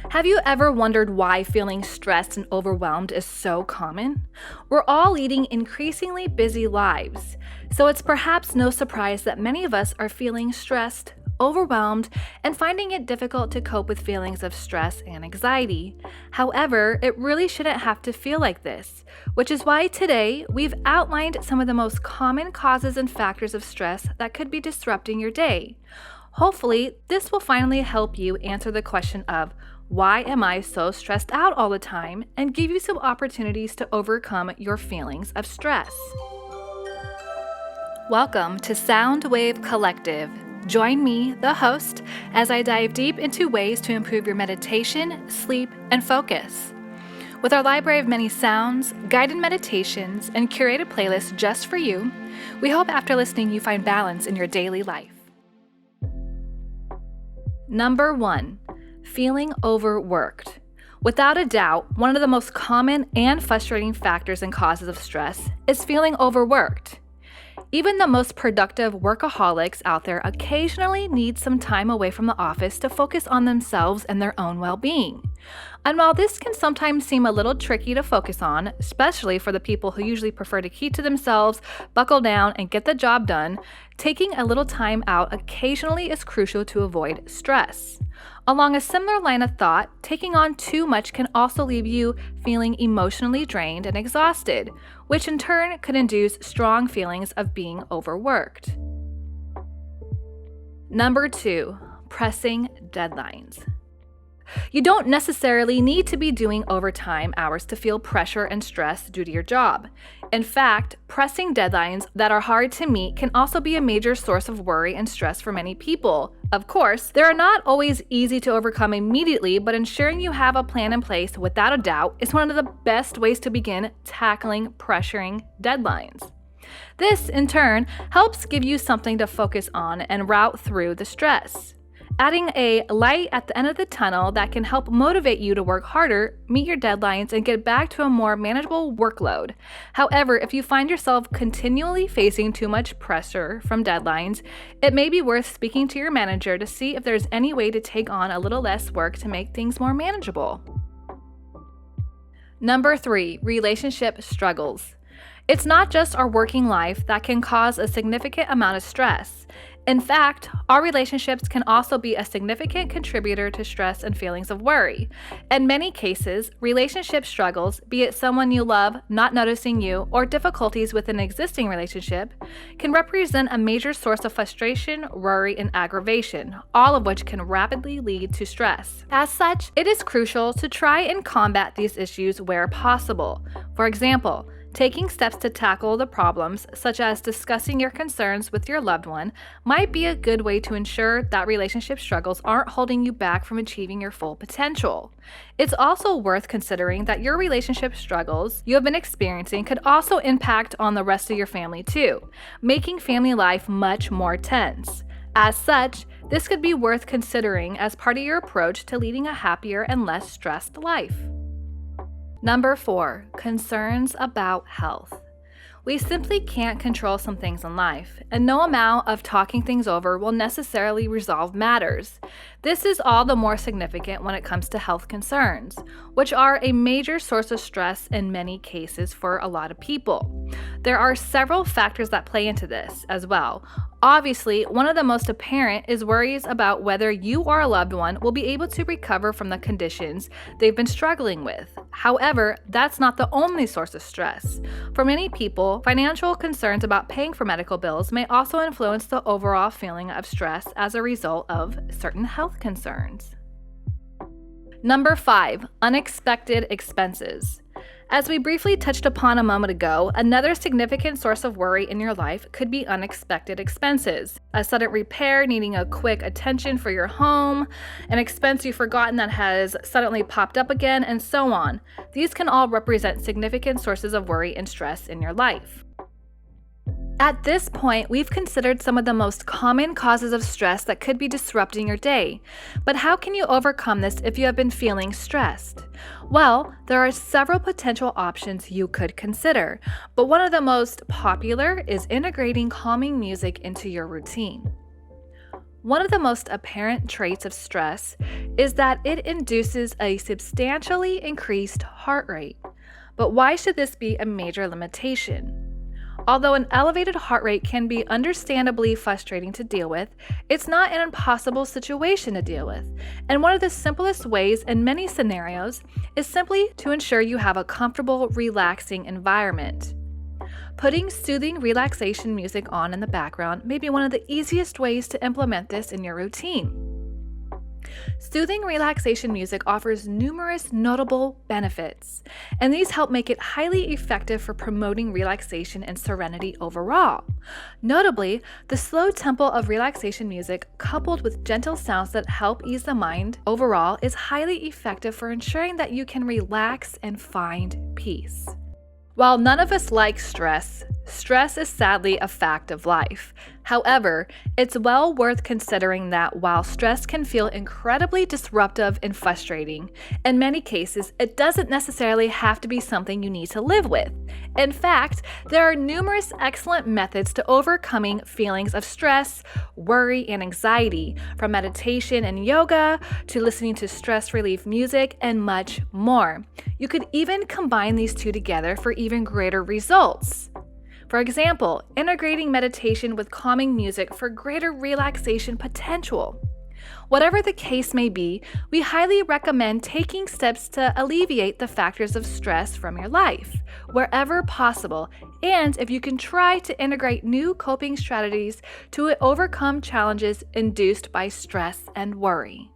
Have you ever wondered why feeling stressed and overwhelmed is so common? We're all leading increasingly busy lives, so it's perhaps no surprise that many of us are feeling stressed, overwhelmed, and finding it difficult to cope with feelings of stress and anxiety. However, it really shouldn't have to feel like this, which is why today we've outlined some of the most common causes and factors of stress that could be disrupting your day. Hopefully, this will finally help you answer the question of why am I so stressed out all the time and give you some opportunities to overcome your feelings of stress. Welcome to Soundwave Collective. Join me, the host, as I dive deep into ways to improve your meditation, sleep, and focus. With our library of many sounds, guided meditations, and curated playlists just for you, we hope after listening you find balance in your daily life. Number 1, feeling overworked. Without a doubt, one of the most common and frustrating factors and causes of stress is feeling overworked. Even the most productive workaholics out there occasionally need some time away from the office to focus on themselves and their own well-being. And while this can sometimes seem a little tricky to focus on, especially for the people who usually prefer to keep to themselves, buckle down, and get the job done, taking a little time out occasionally is crucial to avoid stress. Along a similar line of thought, taking on too much can also leave you feeling emotionally drained and exhausted, which in turn could induce strong feelings of being overworked. Number 2, pressing deadlines. You don't necessarily need to be doing overtime hours to feel pressure and stress due to your job. In fact, pressing deadlines that are hard to meet can also be a major source of worry and stress for many people. Of course, they are not always easy to overcome immediately, but ensuring you have a plan in place without a doubt is one of the best ways to begin tackling pressuring deadlines. This, in turn, helps give you something to focus on and route through the stress. Adding a light at the end of the tunnel that can help motivate you to work harder, meet your deadlines, and get back to a more manageable workload. However, if you find yourself continually facing too much pressure from deadlines, it may be worth speaking to your manager to see if there's any way to take on a little less work to make things more manageable. Number 3, relationship struggles. It's not just our working life that can cause a significant amount of stress. In fact, our relationships can also be a significant contributor to stress and feelings of worry. In many cases, relationship struggles, be it someone you love not noticing you or difficulties with an existing relationship, can represent a major source of frustration, worry, and aggravation, all of which can rapidly lead to stress. As such, it is crucial to try and combat these issues where possible. For example, taking steps to tackle the problems, such as discussing your concerns with your loved one, might be a good way to ensure that relationship struggles aren't holding you back from achieving your full potential. It's also worth considering that your relationship struggles you have been experiencing could also impact on the rest of your family too, making family life much more tense. As such, this could be worth considering as part of your approach to leading a happier and less stressed life. Number 4, concerns about health. We simply can't control some things in life, and no amount of talking things over will necessarily resolve matters. This is all the more significant when it comes to health concerns, which are a major source of stress in many cases for a lot of people. There are several factors that play into this as well. Obviously, one of the most apparent is worries about whether you or a loved one will be able to recover from the conditions they've been struggling with. However, that's not the only source of stress. For many people, financial concerns about paying for medical bills may also influence the overall feeling of stress as a result of certain health concerns. Number 5, unexpected expenses. As we briefly touched upon a moment ago, another significant source of worry in your life could be unexpected expenses. A sudden repair needing a quick attention for your home, an expense you've forgotten that has suddenly popped up again, and so on. These can all represent significant sources of worry and stress in your life. At this point, we've considered some of the most common causes of stress that could be disrupting your day. But how can you overcome this if you have been feeling stressed? Well, there are several potential options you could consider, but one of the most popular is integrating calming music into your routine. One of the most apparent traits of stress is that it induces a substantially increased heart rate. But why should this be a major limitation? Although an elevated heart rate can be understandably frustrating to deal with, it's not an impossible situation to deal with. And one of the simplest ways in many scenarios is simply to ensure you have a comfortable, relaxing environment. Putting soothing relaxation music on in the background may be one of the easiest ways to implement this in your routine. Soothing relaxation music offers numerous notable benefits, and these help make it highly effective for promoting relaxation and serenity overall. Notably, the slow tempo of relaxation music, coupled with gentle sounds that help ease the mind overall, is highly effective for ensuring that you can relax and find peace. While none of us like stress, stress is sadly a fact of life. However, it's well worth considering that while stress can feel incredibly disruptive and frustrating, in many cases, it doesn't necessarily have to be something you need to live with. In fact, there are numerous excellent methods to overcoming feelings of stress, worry, and anxiety, from meditation and yoga to listening to stress relief music and much more. You could even combine these two together for even greater results. For example, integrating meditation with calming music for greater relaxation potential. Whatever the case may be, we highly recommend taking steps to alleviate the factors of stress from your life, wherever possible, and if you can try to integrate new coping strategies to overcome challenges induced by stress and worry.